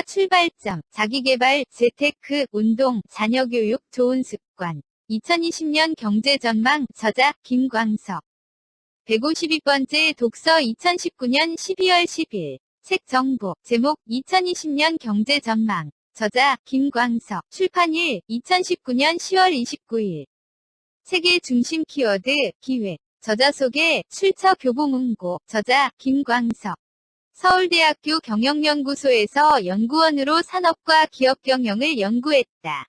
출발점, 자기계발, 재테크, 운동, 자녀교육, 좋은 습관. 2020년 경제전망, 저자, 김광석. 152번째 독서 2019년 12월 10일. 책 정보, 제목, 2020년 경제전망. 저자, 김광석. 출판일, 2019년 10월 29일. 책의 중심 키워드, 기획. 저자 소개, 출처 교보문고. 저자, 김광석. 서울대학교 경영연구소에서 연구원으로 산업과 기업경영을 연구했다.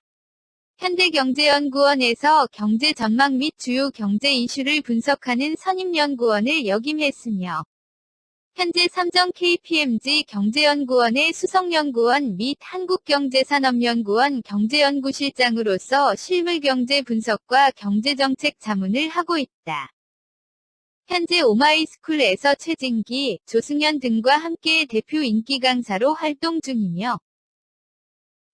현대경제연구원에서 경제전망 및 주요 경제 이슈를 분석하는 선임연구원을 역임했으며 현재 삼정 KPMG 경제연구원의 수석연구원 및 한국경제산업연구원 경제연구실장으로서 실물경제 분석과 경제정책 자문을 하고 있다. 현재 오마이스쿨에서 최진기, 조승연 등과 함께 대표 인기 강사로 활동 중이며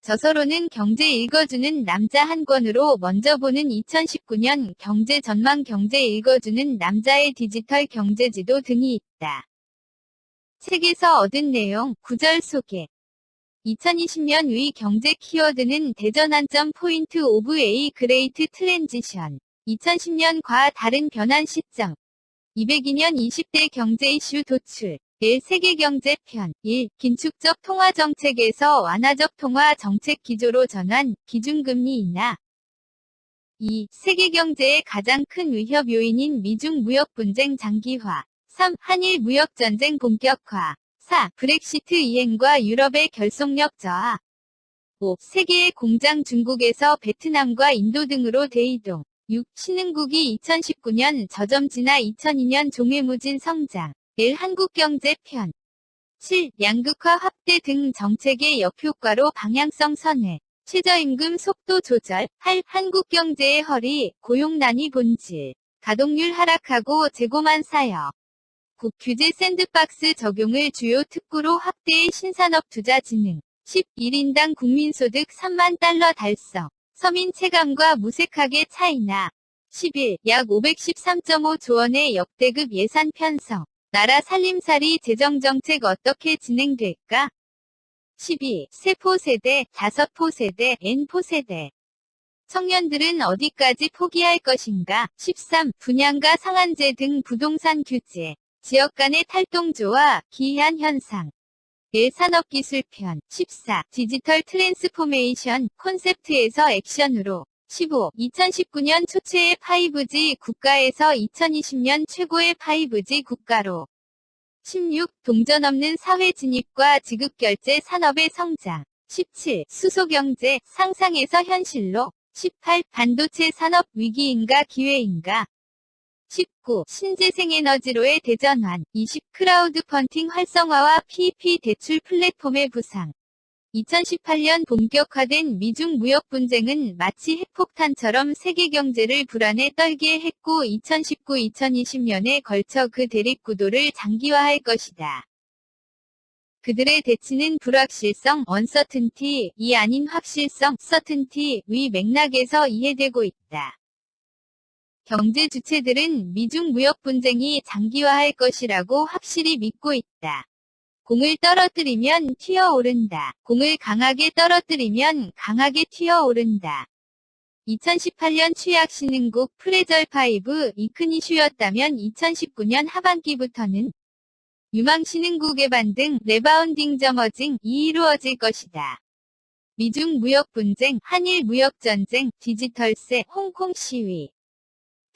저서로는 경제 읽어주는 남자 한 권으로 먼저 보는 2019년 경제 전망 경제 읽어주는 남자의 디지털 경제지도 등이 있다. 책에서 얻은 내용, 구절 소개. 2020년 위 경제 키워드는 대전 한점 포인트 오브 A 그레이트 트랜지션. 2010년과 다른 변환 시점. 202년 20대 경제 이슈 도출. 1. 세계경제편. 1. 긴축적 통화정책에서 완화적 통화정책 기조로 전환, 기준금리 인하. 2. 세계경제의 가장 큰 위협 요인인 미중 무역 분쟁 장기화. 3. 한일 무역전쟁 본격화. 4. 브렉시트 이행과 유럽의 결속력 저하. 5. 세계의 공장 중국에서 베트남과 인도 등으로 대이동. 6. 신흥국이 2019년 저점 지나 2002년 종회무진 성장. 1. 한국경제편. 7. 양극화 확대 등 정책의 역효과로 방향성 선회. 최저임금 속도 조절. 8. 한국경제의 허리, 고용난이 본질. 가동률 하락하고 재고만 쌓여. 9. 규제 샌드박스 적용을 주요 특구로 확대의 신산업 투자 진흥. 10. 1인당 국민소득 3만 달러 달성. 서민 체감과 무색하게 차이나. 11. 약 513.5조 원의 역대급 예산 편성. 나라 살림살이 재정정책 어떻게 진행될까? 12. 세포세대, 5포세대, N포세대. 청년들은 어디까지 포기할 것인가? 13. 분양가 상한제 등 부동산 규제. 지역 간의 탈동조와 기이한 현상. 1. 산업기술편. 14. 디지털 트랜스포메이션, 콘셉트에서 액션으로. 15. 2019년 초체의 5G 국가에서 2020년 최고의 5G 국가로. 16. 동전 없는 사회 진입과 지급결제 산업의 성장. 17. 수소경제, 상상에서 현실로. 18. 반도체 산업 위기인가 기회인가. 19. 신재생에너지로의 대전환. 20. 크라우드 펀딩 활성화와 PEP 대출 플랫폼의 부상. 2018년 본격화된 미중 무역 분쟁은 마치 핵폭탄처럼 세계 경제를 불안에 떨게 했고 2019-2020년에 걸쳐 그 대립 구도를 장기화할 것이다. 그들의 대치는 불확실성, uncertainty, 이 아닌 확실성, certainty, 위 맥락에서 이해되고 있다. 경제 주체들은 미중 무역 분쟁이 장기화할 것이라고 확실히 믿고 있다. 공을 떨어뜨리면 튀어오른다. 공을 강하게 떨어뜨리면 강하게 튀어오른다. 2018년 취약 신흥국 프레절5 이 큰 이슈였다면 2019년 하반기부터는 유망 신흥국의 반등, 레바운딩 저머징이 이루어질 것이다. 미중 무역 분쟁, 한일 무역 전쟁, 디지털세, 홍콩 시위.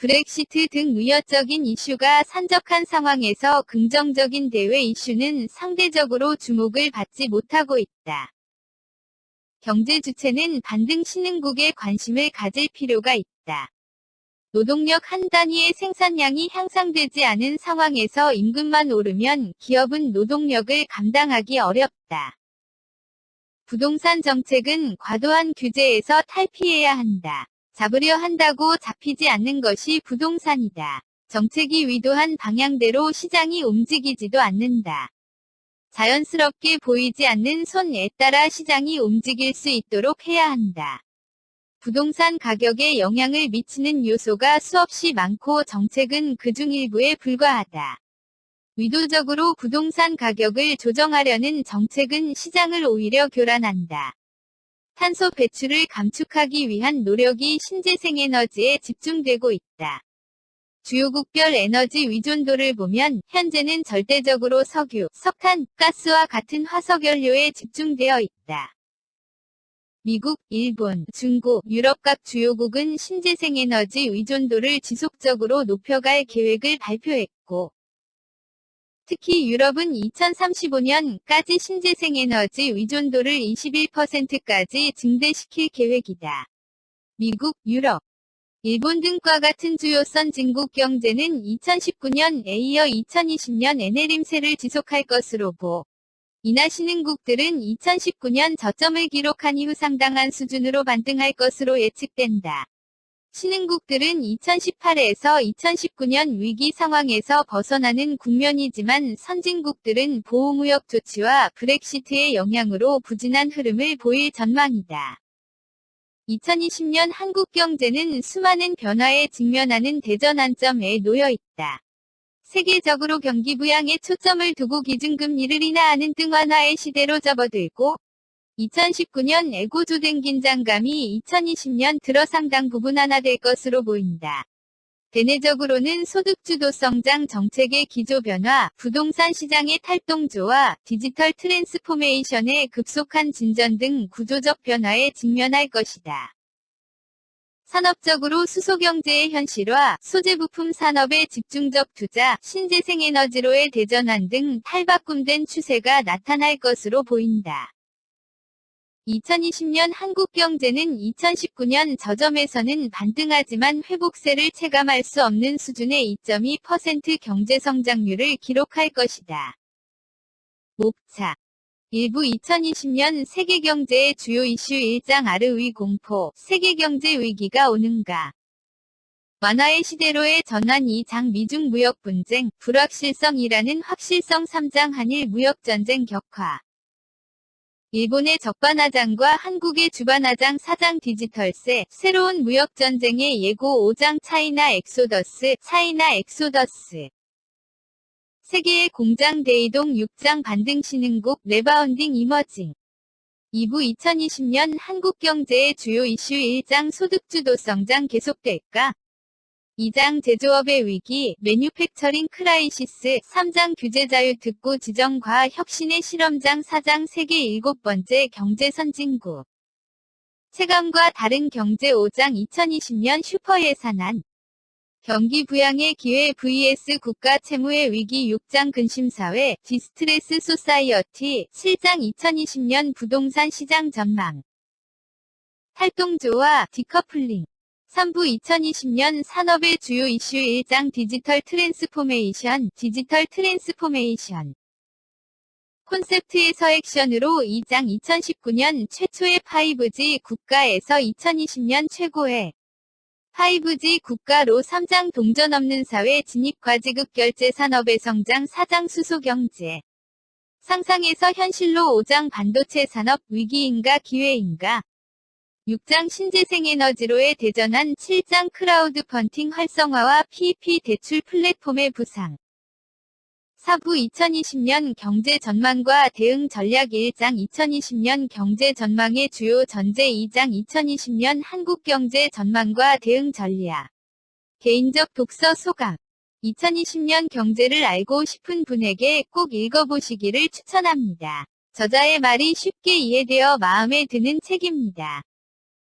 브렉시트 등 위협적인 이슈가 산적한 상황에서 긍정적인 대외 이슈는 상대적으로 주목을 받지 못하고 있다. 경제 주체는 반등 신흥국에 관심을 가질 필요가 있다. 노동력 한 단위의 생산량이 향상되지 않은 상황에서 임금만 오르면 기업은 노동력을 감당하기 어렵다. 부동산 정책은 과도한 규제에서 탈피해야 한다. 잡으려 한다고 잡히지 않는 것이 부동산이다. 정책이 의도한 방향대로 시장이 움직이지도 않는다. 자연스럽게 보이지 않는 손에 따라 시장이 움직일 수 있도록 해야 한다. 부동산 가격에 영향을 미치는 요소가 수없이 많고 정책은 그중 일부에 불과하다. 의도적으로 부동산 가격을 조정하려는 정책은 시장을 오히려 교란한다. 탄소 배출을 감축하기 위한 노력이 신재생에너지에 집중되고 있다. 주요국별 에너지 의존도를 보면 현재는 절대적으로 석유, 석탄, 가스와 같은 화석연료에 집중되어 있다. 미국, 일본, 중국, 유럽 각 주요국은 신재생에너지 의존도를 지속적으로 높여갈 계획을 발표했고, 특히 유럽은 2035년까지 신재생에너지 의존도를 21%까지 증대시킬 계획이다. 미국, 유럽, 일본 등과 같은 주요 선진국 경제는 2019년에 이어 2020년 에네림세를 지속할 것으로 이나 신흥국들은 2019년 저점을 기록한 이후 상당한 수준으로 반등할 것으로 예측된다. 신흥국들은 2018에서 2019년 위기 상황에서 벗어나는 국면이지만 선진국들은 보호무역 조치와 브렉시트의 영향으로 부진한 흐름을 보일 전망이다. 2020년 한국 경제는 수많은 변화에 직면하는 대전환점에 놓여 있다. 세계적으로 경기 부양에 초점을 두고 기준금리를 인하하는 등완화의 시대로 접어들고 2019년 고조된 긴장감이 2020년 들어 상당 부분 완화될 것으로 보인다. 대내적으로는 소득주도 성장 정책의 기조 변화, 부동산 시장의 탈동조와 디지털 트랜스포메이션의 급속한 진전 등 구조적 변화에 직면할 것이다. 산업적으로 수소경제의 현실화, 소재부품 산업의 집중적 투자, 신재생에너지로의 대전환 등 탈바꿈된 추세가 나타날 것으로 보인다. 2020년 한국 경제는 2019년 저점에서는 반등하지만 회복세를 체감할 수 없는 수준의 2.2% 경제 성장률을 기록할 것이다. 목차. 일부 2020년 세계경제의 주요 이슈 1장 아르위 공포, 세계경제 위기가 오는가. 완화의 시대로의 전환 2장 미중 무역 분쟁, 불확실성이라는 확실성 3장 한일 무역전쟁 격화. 일본의 적반하장과 한국의 주반하장 4장 디지털세, 새로운 무역전쟁의 예고 5장 차이나 엑소더스, 세계의 공장 대이동 6장 반등 신흥국, 레바운딩 이머징. 2부 2020년 한국 경제의 주요 이슈 1장 소득주도성장 계속될까? 2장 제조업의 위기, 매뉴팩처링 크라이시스, 3장 규제 자유 특구 지정 과학 혁신의 실험장 4장 세계 7번째 경제 선진국. 체감과 다른 경제 5장 2020년 슈퍼예산안. 경기 부양의 기회 vs 국가 채무의 위기 6장 근심사회, 디스트레스 소사이어티, 7장 2020년 부동산 시장 전망. 탈동조와 디커플링. 3부 2020년 산업의 주요 이슈 1장 디지털 트랜스포메이션, 콘셉트에서 액션으로 2장 2019년 최초의 5G 국가에서 2020년 최고의 5G 국가로 3장 동전 없는 사회 진입 과지급 결제 산업의 성장 4장 수소경제. 상상에서 현실로 5장 반도체 산업 위기인가 기회인가. 6장 신재생에너지로의 대전환 7장 크라우드 펀딩 활성화와 PEP 대출 플랫폼의 부상. 4부 2020년 경제 전망과 대응 전략 1장 2020년 경제 전망의 주요 전제 2장 2020년 한국 경제 전망과 대응 전략. 개인적 독서 소감. 2020년 경제를 알고 싶은 분에게 꼭 읽어보시기를 추천합니다. 저자의 말이 쉽게 이해되어 마음에 드는 책입니다.